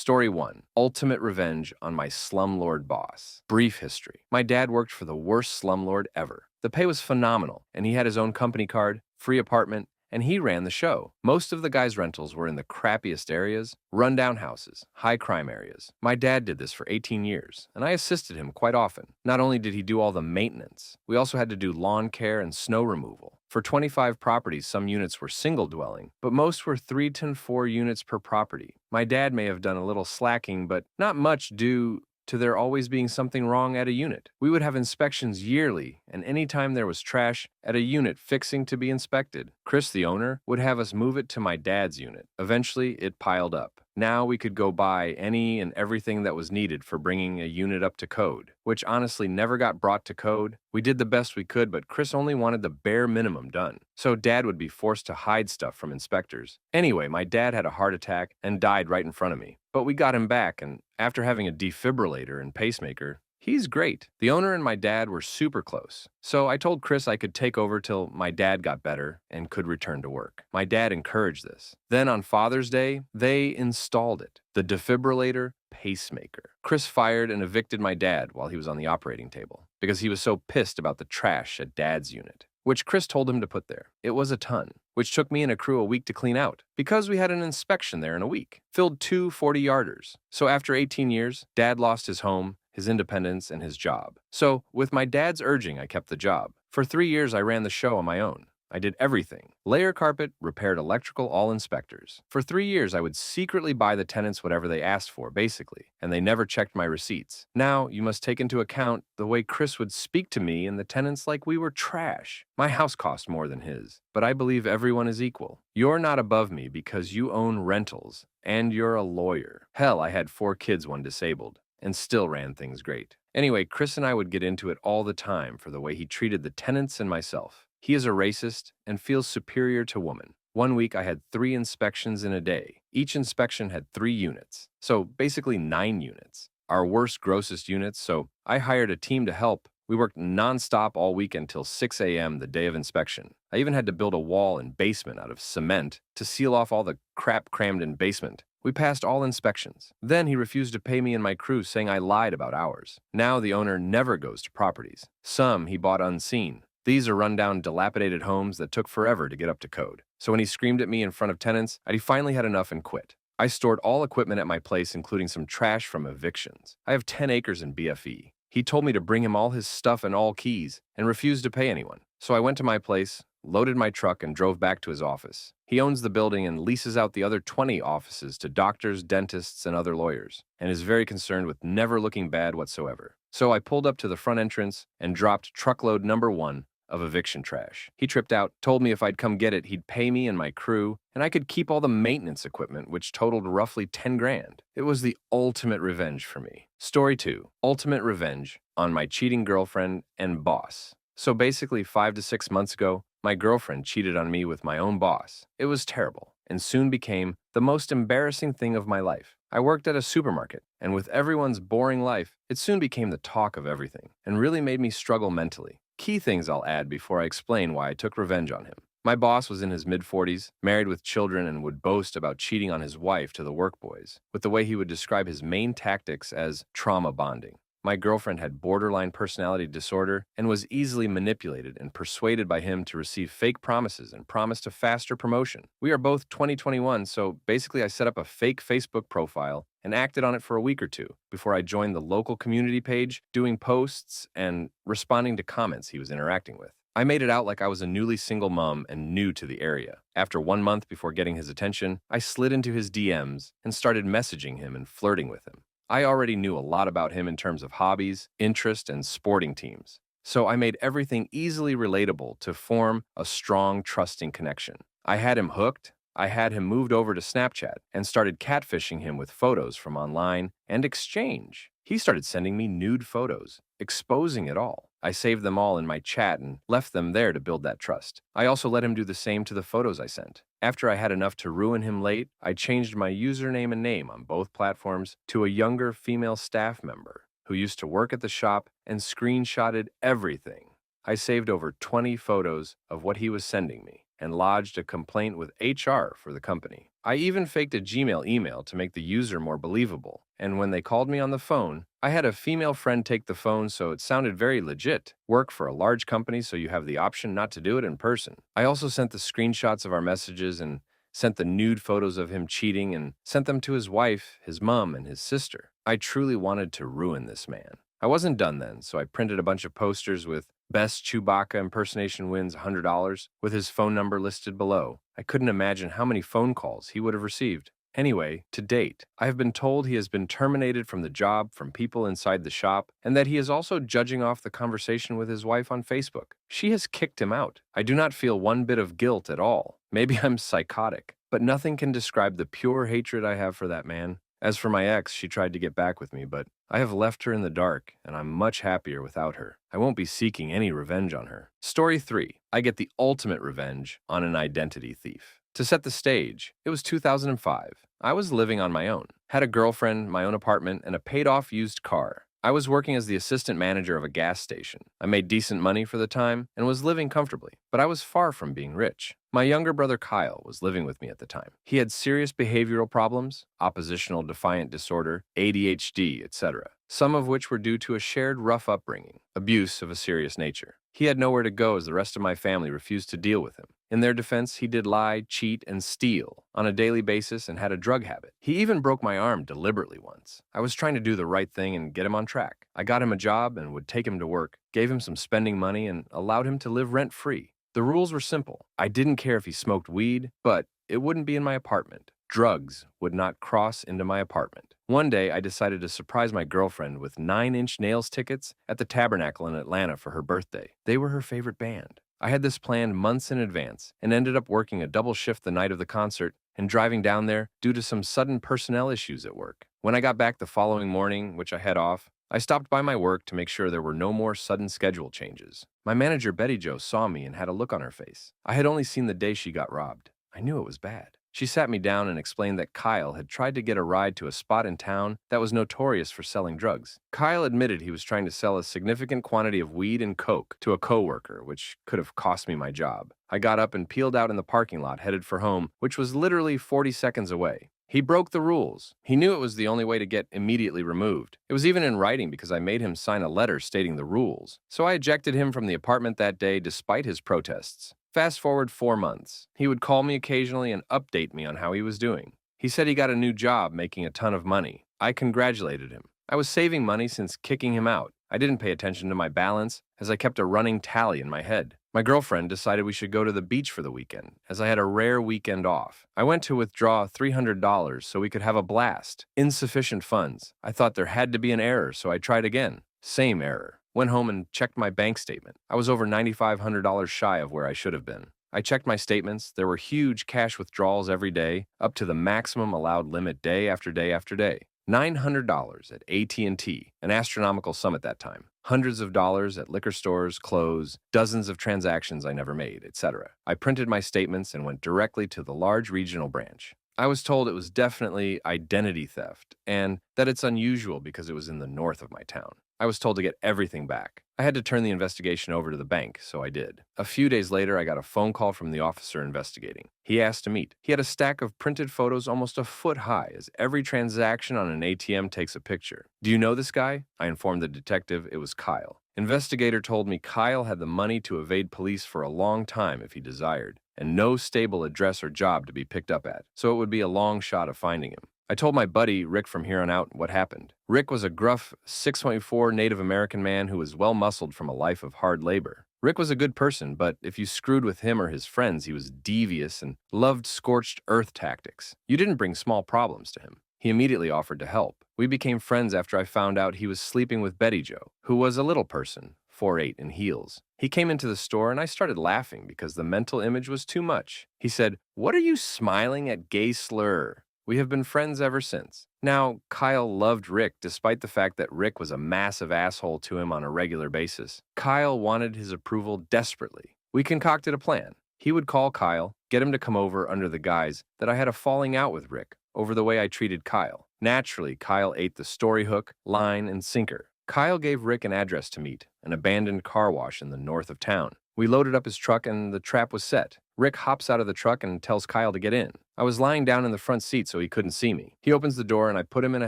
Story 1. Ultimate revenge on my slumlord boss. Brief history. My dad worked for the worst slumlord ever. The pay was phenomenal, and he had his own company card, free apartment, and he ran the show. Most of the guy's rentals were in the crappiest areas, rundown houses, high crime areas. My dad did this for 18 years, and I assisted him quite often. Not only did he do all the maintenance, we also had to do lawn care and snow removal. For 25 properties, some units were single dwelling, but most were 3 to 4 units per property. My dad may have done a little slacking, but not much due to there always being something wrong at a unit. We would have inspections yearly, and anytime there was trash at a unit fixing to be inspected, Chris, the owner, would have us move it to my dad's unit. Eventually, it piled up. Now we could go buy any and everything that was needed for bringing a unit up to code, which honestly never got brought to code. We did the best we could, but Chris only wanted the bare minimum done, so Dad would be forced to hide stuff from inspectors. Anyway, my dad had a heart attack and died right in front of me, but we got him back, and after having a defibrillator and pacemaker, he's great. The owner and my dad were super close, so I told Chris I could take over till my dad got better and could return to work. My dad encouraged this. Then on Father's Day, they installed it, the defibrillator pacemaker. Chris fired and evicted my dad while he was on the operating table because he was so pissed about the trash at Dad's unit, which Chris told him to put there. It was a ton, which took me and a crew a week to clean out, because we had an inspection there in a week. Filled two 40-yarders. So after 18 years, Dad lost his home, his independence, and his job. So, with my dad's urging, I kept the job. For 3 years, I ran the show on my own. I did everything. Layer carpet, repaired electrical, all inspectors. For 3 years, I would secretly buy the tenants whatever they asked for, basically, and they never checked my receipts. Now, you must take into account the way Chris would speak to me and the tenants like we were trash. My house cost more than his, but I believe everyone is equal. You're not above me because you own rentals, and you're a lawyer. Hell, I had 4 kids, one disabled, and still ran things great. Anyway, Chris and I would get into it all the time for the way he treated the tenants and myself. He is a racist and feels superior to women. One week I had 3 inspections in a day. Each inspection had 3 units, so basically 9 units. Our worst, grossest units, so I hired a team to help. We worked nonstop all weekend till 6 a.m. the day of inspection. I even had to build a wall and basement out of cement to seal off all the crap crammed in basement. We passed all inspections. Then he refused to pay me and my crew, saying I lied about hours. Now the owner never goes to properties. Some he bought unseen. These are rundown, dilapidated homes that took forever to get up to code. So when he screamed at me in front of tenants, I finally had enough and quit. I stored all equipment at my place, including some trash from evictions. I have 10 acres in BFE. He told me to bring him all his stuff and all keys, and refused to pay anyone. So I went to my place, loaded my truck, and drove back to his office. He owns the building and leases out the other 20 offices to doctors, dentists, and other lawyers, and is very concerned with never looking bad whatsoever. So I pulled up to the front entrance and dropped truckload number 1 of eviction trash. He tripped out, told me if I'd come get it, he'd pay me and my crew, and I could keep all the maintenance equipment, which totaled roughly 10 grand. It was the ultimate revenge for me. Story 2. Ultimate revenge on my cheating girlfriend and boss. So basically 5 to 6 months ago, my girlfriend cheated on me with my own boss. It was terrible, and soon became the most embarrassing thing of my life. I worked at a supermarket, and with everyone's boring life, it soon became the talk of everything, and really made me struggle mentally. Key things I'll add before I explain why I took revenge on him. My boss was in his mid-40s, married with children, and would boast about cheating on his wife to the work boys, with the way he would describe his main tactics as trauma bonding. My girlfriend had borderline personality disorder and was easily manipulated and persuaded by him to receive fake promises and promised a faster promotion. We are both 2021, so basically I set up a fake Facebook profile and acted on it for a week or two before I joined the local community page, doing posts and responding to comments he was interacting with. I made it out like I was a newly single mom and new to the area. After 1 month before getting his attention, I slid into his DMs and started messaging him and flirting with him. I already knew a lot about him in terms of hobbies, interest, and sporting teams. So I made everything easily relatable to form a strong, trusting connection. I had him hooked. I had him moved over to Snapchat and started catfishing him with photos from online and exchange. He started sending me nude photos, exposing it all. I saved them all in my chat and left them there to build that trust. I also let him do the same to the photos I sent. After I had enough to ruin him late, I changed my username and name on both platforms to a younger female staff member who used to work at the shop and screenshotted everything. I saved over 20 photos of what he was sending me and lodged a complaint with HR for the company. I even faked a Gmail email to make the user more believable. And when they called me on the phone, I had a female friend take the phone so it sounded very legit. Work for a large company so you have the option not to do it in person. I also sent the screenshots of our messages and sent the nude photos of him cheating and sent them to his wife, his mom, and his sister. I truly wanted to ruin this man. I wasn't done then, so I printed a bunch of posters with "Best Chewbacca impersonation wins $100" with his phone number listed below. I couldn't imagine how many phone calls he would have received. Anyway, to date, I have been told he has been terminated from the job from people inside the shop and that he is also judging off the conversation with his wife on Facebook. She has kicked him out. I do not feel one bit of guilt at all. Maybe I'm psychotic, but nothing can describe the pure hatred I have for that man. As for my ex, she tried to get back with me, but I have left her in the dark, and I'm much happier without her. I won't be seeking any revenge on her. Story 3. I get the ultimate revenge on an identity thief. To set the stage, it was 2005. I was living on my own, had a girlfriend, my own apartment, and a paid-off used car. I was working as the assistant manager of a gas station. I made decent money for the time and was living comfortably, but I was far from being rich. My younger brother Kyle was living with me at the time. He had serious behavioral problems, oppositional defiant disorder, ADHD, etc., some of which were due to a shared rough upbringing, abuse of a serious nature. He had nowhere to go as the rest of my family refused to deal with him. In their defense, he did lie, cheat, and steal on a daily basis and had a drug habit. He even broke my arm deliberately once. I was trying to do the right thing and get him on track. I got him a job and would take him to work, gave him some spending money, and allowed him to live rent-free. The rules were simple. I didn't care if he smoked weed, but it wouldn't be in my apartment. Drugs would not cross into my apartment. One day, I decided to surprise my girlfriend with 9-inch Nails tickets at the Tabernacle in Atlanta for her birthday. They were her favorite band. I had this planned months in advance and ended up working a double shift the night of the concert and driving down there due to some sudden personnel issues at work. When I got back the following morning, which I had off, I stopped by my work to make sure there were no more sudden schedule changes. My manager, Betty Jo, saw me and had a look on her face. I had only seen the day she got robbed. I knew it was bad. She sat me down and explained that Kyle had tried to get a ride to a spot in town that was notorious for selling drugs. Kyle admitted he was trying to sell a significant quantity of weed and coke to a coworker, which could have cost me my job. I got up and peeled out in the parking lot, headed for home, which was literally 40 seconds away. He broke the rules. He knew it was the only way to get immediately removed. It was even in writing because I made him sign a letter stating the rules. So I ejected him from the apartment that day despite his protests. Fast forward 4 months. He would call me occasionally and update me on how he was doing. He said he got a new job making a ton of money. I congratulated him. I was saving money since kicking him out. I didn't pay attention to my balance as I kept a running tally in my head. My girlfriend decided we should go to the beach for the weekend, as I had a rare weekend off. I went to withdraw $300 so we could have a blast. Insufficient funds. I thought there had to be an error, so I tried again. Same error. Went home and checked my bank statement. I was over $9,500 shy of where I should have been. I checked my statements. There were huge cash withdrawals every day, up to the maximum allowed limit day after day after day. $900 at AT&T, an astronomical sum at that time. Hundreds of dollars at liquor stores, clothes, dozens of transactions I never made, etc. I printed my statements and went directly to the large regional branch. I was told it was definitely identity theft and that it's unusual because it was in the north of my town. I was told to get everything back. I had to turn the investigation over to the bank, so I did. A few days later, I got a phone call from the officer investigating. He asked to meet. He had a stack of printed photos almost a foot high, as every transaction on an ATM takes a picture. "Do you know this guy?" I informed the detective it was Kyle. Investigator told me Kyle had the money to evade police for a long time if he desired, and no stable address or job to be picked up at, so it would be a long shot of finding him. I told my buddy, Rick, from here on out what happened. Rick was a gruff, 6'4" Native American man who was well-muscled from a life of hard labor. Rick was a good person, but if you screwed with him or his friends, he was devious and loved scorched earth tactics. You didn't bring small problems to him. He immediately offered to help. We became friends after I found out he was sleeping with Betty Jo, who was a little person, 4'8" in heels. He came into the store and I started laughing because the mental image was too much. He said, "What are you smiling at, gay slur?" We have been friends ever since. Now, Kyle loved Rick despite the fact that Rick was a massive asshole to him on a regular basis. Kyle wanted his approval desperately. We concocted a plan. He would call Kyle, get him to come over under the guise that I had a falling out with Rick over the way I treated Kyle. Naturally, Kyle ate the story hook, line, and sinker. Kyle gave Rick an address to meet, an abandoned car wash in the north of town. We loaded up his truck and the trap was set. Rick hops out of the truck and tells Kyle to get in. I was lying down in the front seat so he couldn't see me. He opens the door and I put him in a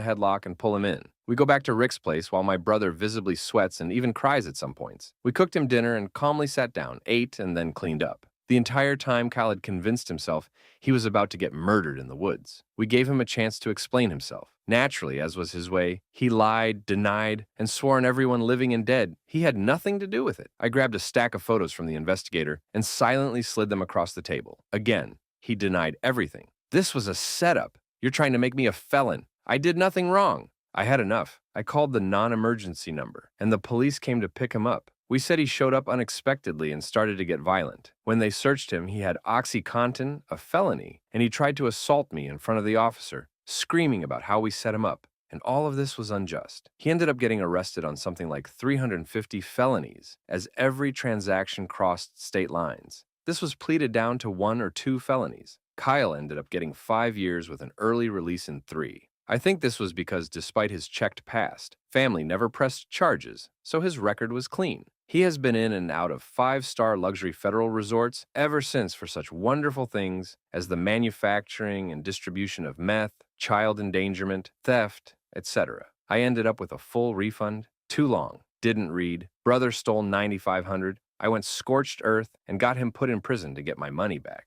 headlock and pull him in. We go back to Rick's place while my brother visibly sweats and even cries at some points. We cooked him dinner and calmly sat down, ate, and then cleaned up. The entire time, Kyle had convinced himself he was about to get murdered in the woods. We gave him a chance to explain himself. Naturally, as was his way, he lied, denied, and swore on everyone living and dead he had nothing to do with it. I grabbed a stack of photos from the investigator and silently slid them across the table. Again, he denied everything. This was a setup. You're trying to make me a felon. I did nothing wrong. I had enough. I called the non-emergency number, and the police came to pick him up. We said he showed up unexpectedly and started to get violent. When they searched him, he had OxyContin, a felony, and he tried to assault me in front of the officer, screaming about how we set him up. And all of this was unjust. He ended up getting arrested on something like 350 felonies, as every transaction crossed state lines. This was pleaded down to 1 or 2 felonies. Kyle ended up getting 5 years with an early release in 3. I think this was because despite his checked past, family never pressed charges, so his record was clean. He has been in and out of 5-star luxury federal resorts ever since for such wonderful things as the manufacturing and distribution of meth, child endangerment, theft, etc. I ended up with a full refund. Too long. Didn't read. Brother stole $9,500. I went scorched earth and got him put in prison to get my money back.